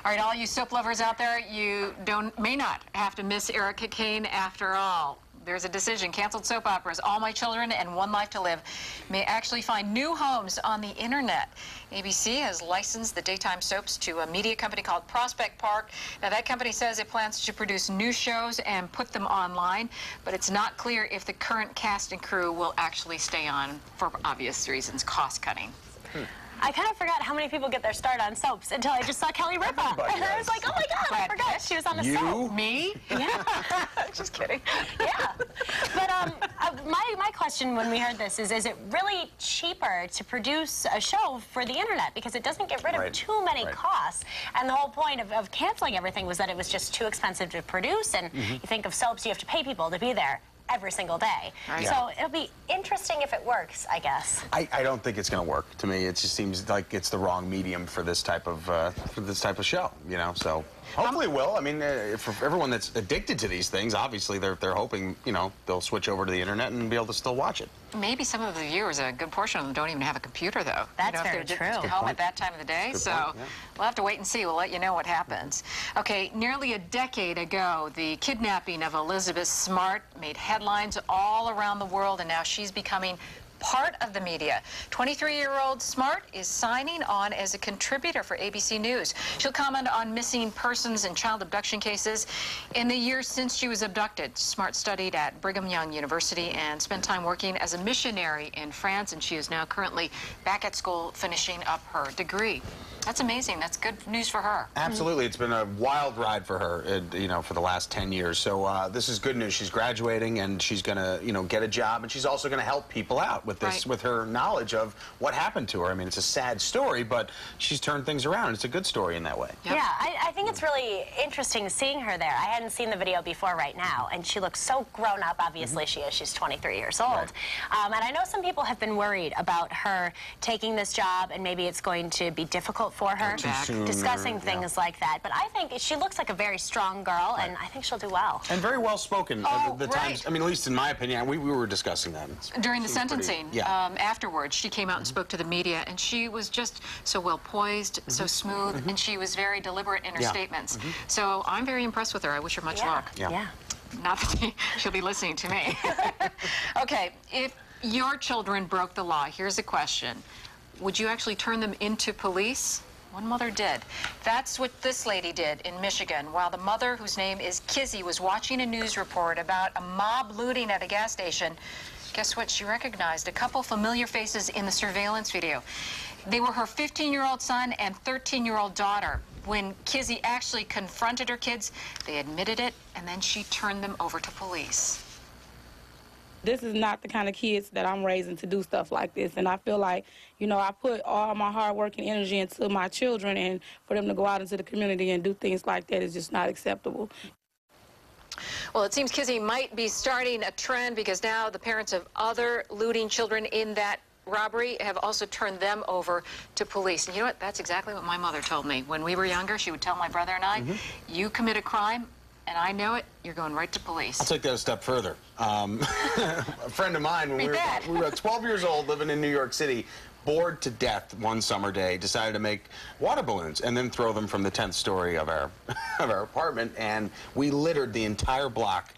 All right, all you soap lovers out there, you may not have to miss Erica Kane after all. There's a decision. Canceled soap operas All My Children and One Life to Live may actually find new homes on the internet. ABC has licensed the daytime soaps to a media company called Prospect Park. Now, that company says it plans to produce new shows and put them online, but it's not clear if the current cast and crew will actually stay on for obvious reasons, cost cutting. I kind of forgot how many people get their start on soaps until I just saw Kelly Ripa. And I was like, oh my God, I forgot she was on a soap. Me? Yeah. Just kidding. Yeah. But my question when we heard this is it really cheaper to produce a show for the internet? Because it doesn't get rid of too many costs. And the whole point of canceling everything was that it was just too expensive to produce. And you think of soaps, you have to pay people to be there every single day. So it'll be interesting if it works, I guess. I don't think it's going to work. To me, it just seems like it's the wrong medium for this type of show. You know, so hopefully it will. I mean, for everyone that's addicted to these things, obviously they're hoping, you know, they'll switch over to the internet and be able to still watch it. Maybe some of the viewers, a good portion of them, don't even have a computer, though. That's very true. Home at that time of the day, so we'll have to wait and see. We'll let you know what happens. Okay, nearly a decade ago, the kidnapping of Elizabeth Smart made headlines all around the world, and now she's becoming part of the media. 23-year-old Smart is signing on as a contributor for ABC News. She'll comment on missing persons and child abduction cases. In the years since she was abducted, Smart studied at Brigham Young University and spent time working as a missionary in France, and she is now currently back at school finishing up her degree. That's amazing. That's good news for her. Absolutely. It's been a wild ride for her, you know, for the last 10 years. So this is good news. She's graduating, and she's going to, you know, get a job, and she's also going to help people out with this, with her knowledge of what happened to her. I mean, it's a sad story, but she's turned things around. It's a good story in that way. Yep. Yeah, I think it's really interesting seeing her there. I hadn't seen the video before right now, and she looks so grown up. Obviously, she is. She's 23 years old. And I know some people have been worried about her taking this job, and maybe it's going to be difficult for her discussing things like that. But I think she looks like a very strong girl, and I think she'll do well. And very well spoken. The times, I mean, at least in my opinion, we were discussing that. During the sentencing, afterwards, she came out and spoke to the media, and she was just so well poised, so smooth, and she was very deliberate in her statements. So I'm very impressed with her. I wish her much luck. Not that she'll be listening to me. Okay, if your children broke the law, here's a question. Would you actually turn them into police? One mother did. That's what this lady did in Michigan. While the mother, whose name is Kizzy, was watching a news report about a mob looting at a gas station, guess what? She recognized a couple familiar faces in the surveillance video. They were her 15-year-old son and 13-year-old daughter. When Kizzy actually confronted her kids, they admitted it, and then she turned them over to police. This is not the kind of kids that I'm raising to do stuff like this. And I feel like, you know, I put all my hard work and energy into my children, and for them to go out into the community and do things like that is just not acceptable. Well, it seems Kizzy might be starting a trend, because now the parents of other looting children in that robbery have also turned them over to police. And you know what? That's exactly what my mother told me. When we were younger, she would tell my brother and I, you commit a crime, and I know it, you're going right to police. I'll take that a step further. A friend of mine, when we were 12 years old, living in New York City, bored to death one summer day, decided to make water balloons and then throw them from the 10th story of our apartment, and we littered the entire block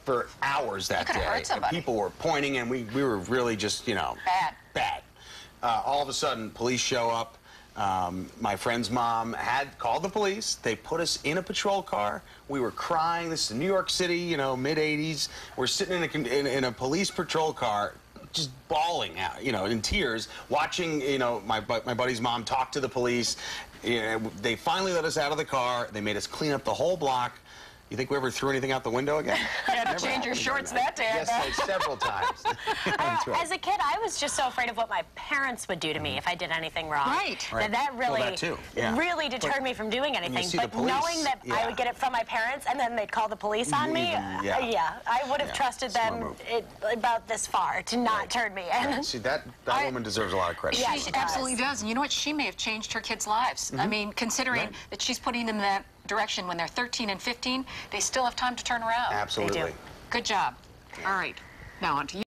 for hours that day. Hurt somebody. People were pointing, and we were really just, you know, bad. All of a sudden, police show up. My friend's mom had called the police. They put us in a patrol car. We were crying. This is New York City, you know, mid-'80s. We're sitting in a police patrol car, just bawling out, you know, in tears, watching, you know, my buddy's mom talk to the police. You know, they finally let us out of the car. They made us clean up the whole block. You think we ever threw anything out the window again? You had to change your shorts that day. Yes, like several times. As a kid, I was just so afraid of what my parents would do to me if I did anything wrong. That really deterred me from doing anything. But knowing that I would get it from my parents and then they'd call the police on me, I would have trusted them about this far to not turn me in. See, that woman deserves a lot of credit. She absolutely does. And you know what? She may have changed her kids' lives. I mean, considering that she's putting them in that direction when they're 13 and 15, they still have time to turn around. Absolutely. They do. Good job. All right. Now on to you.